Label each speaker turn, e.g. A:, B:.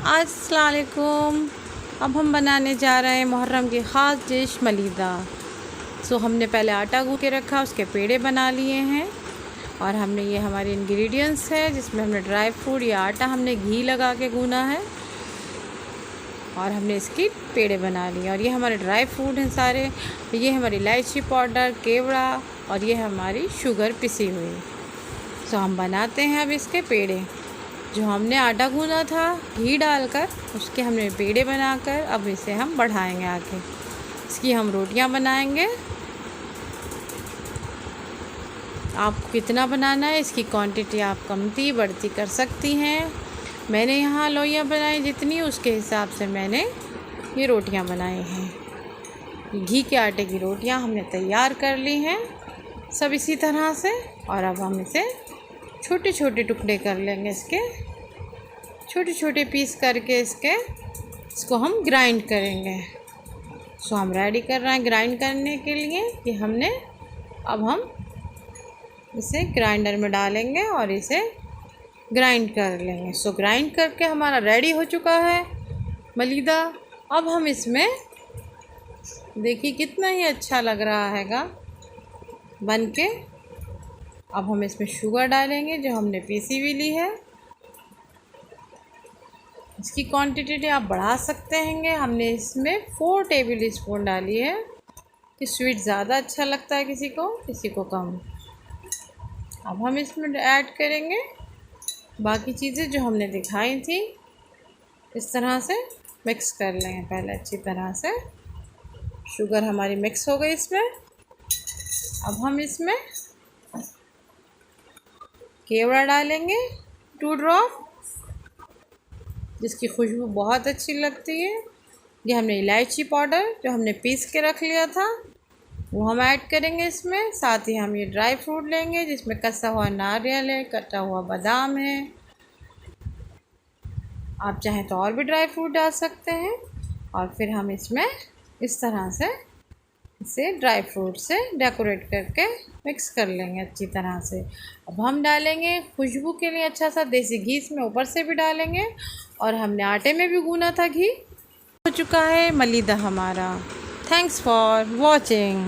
A: अस्सलाम वालेकुम। अब हम बनाने जा रहे हैं मुहर्रम की ख़ास डिश मलीदा। हमने पहले आटा गूँथ के रखा, उसके पेड़े बना लिए हैं और हमने ये हमारे इंग्रेडिएंट्स है जिसमें हमने ड्राई फ्रूट या आटा हमने घी लगा के गूँना है और हमने इसकी पेड़े बना लिए। और ये हमारे ड्राई फ्रूट हैं सारे, ये हमारी इलायची पाउडर, केवड़ा और ये हमारी शुगर पिसी हुई। हम बनाते हैं अब इसके पेड़े। जो हमने आटा गूँधा था घी डालकर, उसके हमने पेड़े बनाकर अब इसे हम बढ़ाएंगे आगे। इसकी हम रोटियां बनाएंगे। आपको कितना बनाना है, इसकी क्वांटिटी आप कमती बढ़ती कर सकती हैं। मैंने यहाँ लोइयाँ बनाई जितनी, उसके हिसाब से मैंने ये रोटियां बनाई हैं। घी के आटे की रोटियां हमने तैयार कर ली हैं सब इसी तरह से। और अब हम इसे छोटे छोटे टुकड़े कर लेंगे, इसके छोटे छोटे पीस करके इसको हम ग्राइंड करेंगे। हम रेडी कर रहे हैं ग्राइंड करने के लिए कि अब हम इसे ग्राइंडर में डालेंगे और इसे ग्राइंड कर लेंगे। ग्राइंड करके हमारा रेडी हो चुका है मलीदा। अब हम इसमें देखिए कितना ही अच्छा लग रहा हैगा बन के। अब हम इसमें शुगर डालेंगे जो हमने पीसी हुई ली है। इसकी क्वांटिटी आप बढ़ा सकते हैं। हमने इसमें 4 टेबल स्पून डाली है कि स्वीट ज़्यादा अच्छा लगता है किसी को कम। अब हम इसमें ऐड करेंगे बाकी चीज़ें जो हमने दिखाई थी। इस तरह से मिक्स कर लेंगे पहले अच्छी तरह से। शुगर हमारी मिक्स हो गई इसमें। अब हम इसमें केवड़ा डालेंगे 2 ड्रॉप, जिसकी खुशबू बहुत अच्छी लगती है। ये हमने इलायची पाउडर जो हमने पीस के रख लिया था वो हम ऐड करेंगे इसमें। साथ ही हम ये ड्राई फ्रूट लेंगे जिसमें कसा हुआ नारियल है, कटा हुआ बादाम है। आप चाहें तो और भी ड्राई फ्रूट डाल सकते हैं। और फिर हम इसमें इस तरह से इसे ड्राई फ्रूट से डेकोरेट करके मिक्स कर लेंगे अच्छी तरह से। अब हम डालेंगे खुशबू के लिए अच्छा सा देसी घी इसमें ऊपर से भी डालेंगे। और हमने आटे में भी गूना था घी। हो चुका है मलीदा हमारा। Thanks for watching.